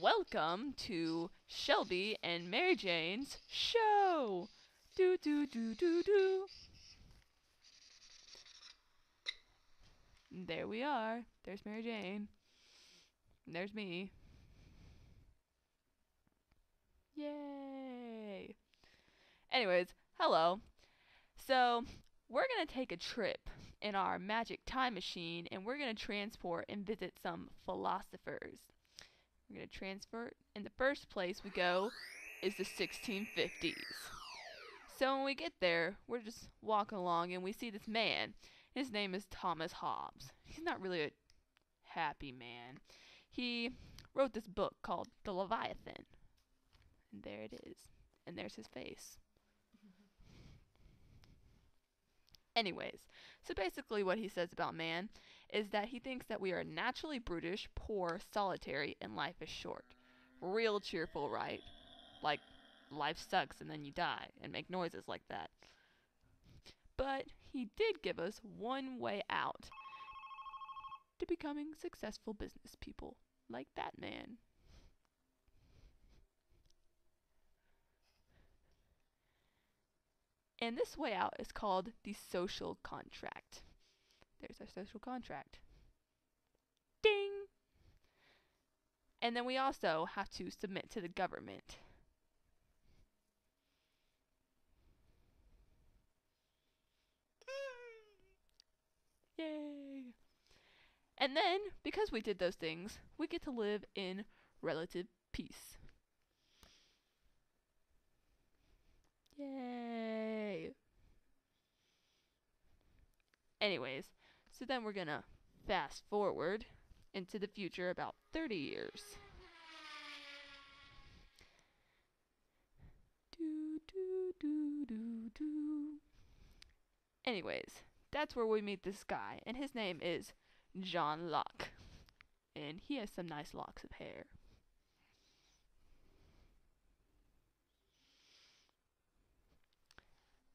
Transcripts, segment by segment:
Welcome to Shelby and Mary Jane's show. Do do do do do. There we are. There's Mary Jane. And there's me. Yay. Anyways, hello. So, we're going to take a trip in our magic time machine and we're going to transport and visit some philosophers. We're going to transport, and the first place we go is the 1650s. So when we get there, we're just walking along and we see this man. His name is Thomas Hobbes. He's not really a happy man. He wrote this book called The Leviathan. And there it is. And there's his face. Anyways, so basically what he says about man is that he thinks that we are naturally brutish, poor, solitary, and life is short. Real cheerful, right? Like, life sucks and then you die, and make noises like that. But he did give us one way out to becoming successful business people, like that man. And this way out is called the social contract. There's our social contract. Ding! And then we also have to submit to the government. Yay! And then, because we did those things, we get to live in relative peace. Yay! Anyways, so then we're gonna fast forward into the future about 30 years. Do, do, do, do, do. Anyways, that's where we meet this guy, and his name is John Locke. And he has some nice locks of hair.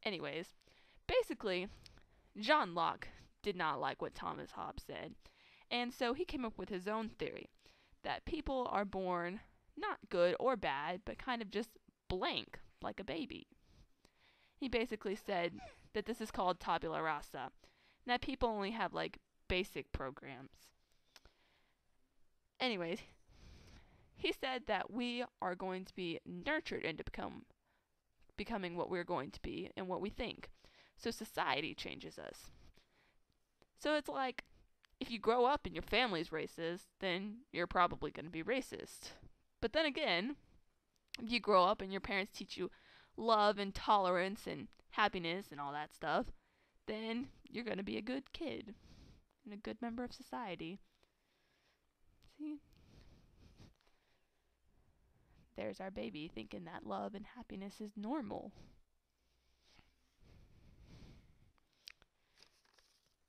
Anyways, basically, John Locke did not like what Thomas Hobbes said, and so he came up with his own theory that people are born not good or bad, but kind of just blank, like a baby. He basically said that this is called tabula rasa, and that people only have like basic programs. Anyways, he said that we are going to be nurtured into becoming what we're going to be and what we think. So society changes us. So it's like, if you grow up and your family's racist, then you're probably going to be racist. But then again, if you grow up and your parents teach you love and tolerance and happiness and all that stuff, then you're going to be a good kid and a good member of society. See? There's our baby thinking that love and happiness is normal.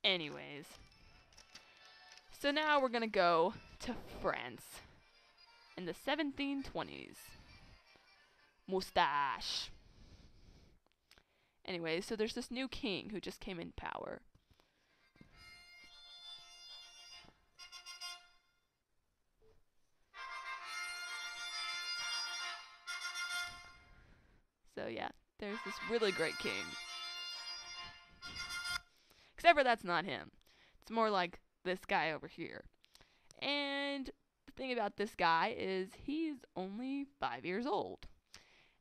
Anyways, so now we're gonna go to France in the 1720s. Moustache. Anyways, so there's this new king who just came in power. So yeah, there's this really great king. Except for that's not him. It's more like this guy over here. And the thing about this guy is he's only 5 years old.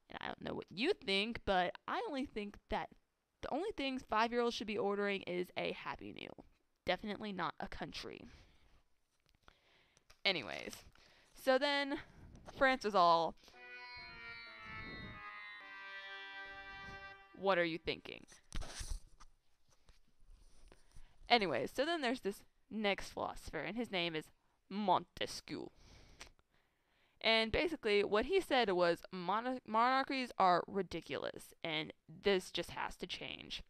And I don't know what you think, but I only think that the only things 5-year-olds should be ordering is a Happy Meal. Definitely not a country. Anyways, so then France was all, what are you thinking? Anyways, so then there's this next philosopher, and his name is Montesque. And basically, what he said was monarchies are ridiculous, and this just has to change.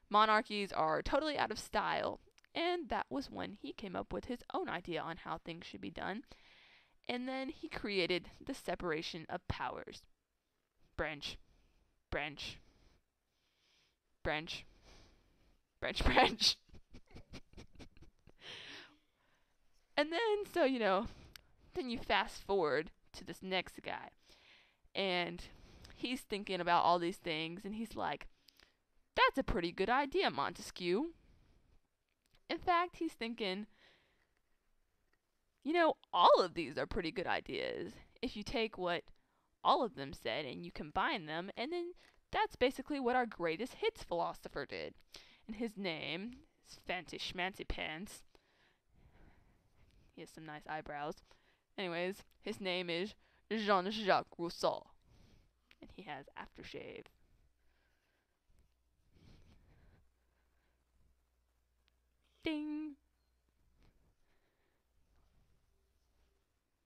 Monarchies are totally out of style, and that was when he came up with his own idea on how things should be done. And then he created the separation of powers. Branch, branch, branch, branch, branch. And then, so, then you fast forward to this next guy. And he's thinking about all these things, and he's like, that's a pretty good idea, Montesquieu. In fact, he's thinking, all of these are pretty good ideas. If you take what all of them said and you combine them, and then that's basically what our greatest hits philosopher did. And his name is Fancy Schmancy Pants. He has some nice eyebrows. Anyways, his name is Jean-Jacques Rousseau. And he has aftershave. Ding!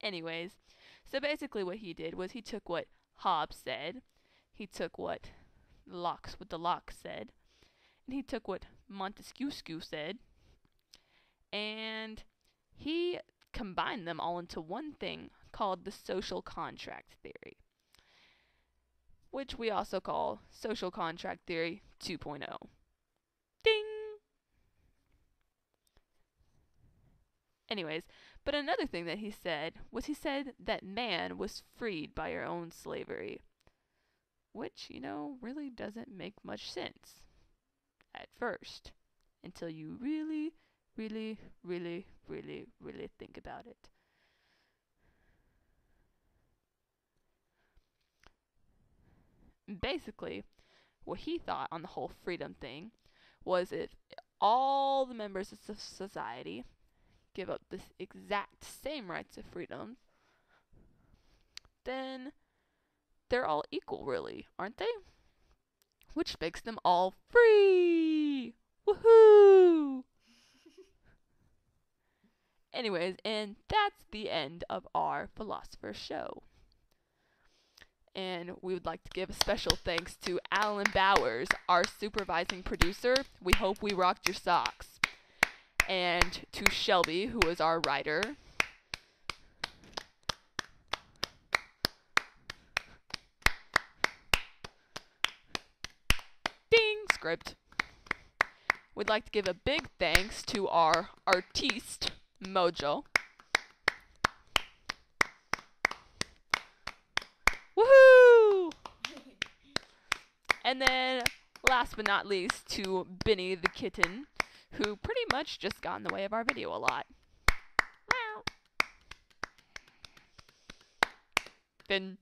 Anyways, so basically what he did was he took what Hobbes said, he took what Locke said, and he took what Montesquieu said, and he combined them all into one thing called the social contract theory, which we also call social contract theory 2.0. Ding! Anyways, but another thing that he said was he said that man was freed by our own slavery, which, really doesn't make much sense at first until you really, really, really, really, really think about it. Basically, what he thought on the whole freedom thing was if all the members of society give up the exact same rights of freedom, then they're all equal, really, aren't they? Which makes them all free! Woohoo! Anyways, and that's the end of our Philosopher's Show. And we would like to give a special thanks to Alan Bowers, our supervising producer. We hope we rocked your socks. And to Shelby, who is our writer. Ding! Script. We'd like to give a big thanks to our artiste, Mojo. Woohoo! And then, last but not least, to Benny the kitten, who pretty much just got in the way of our video a lot. Finn.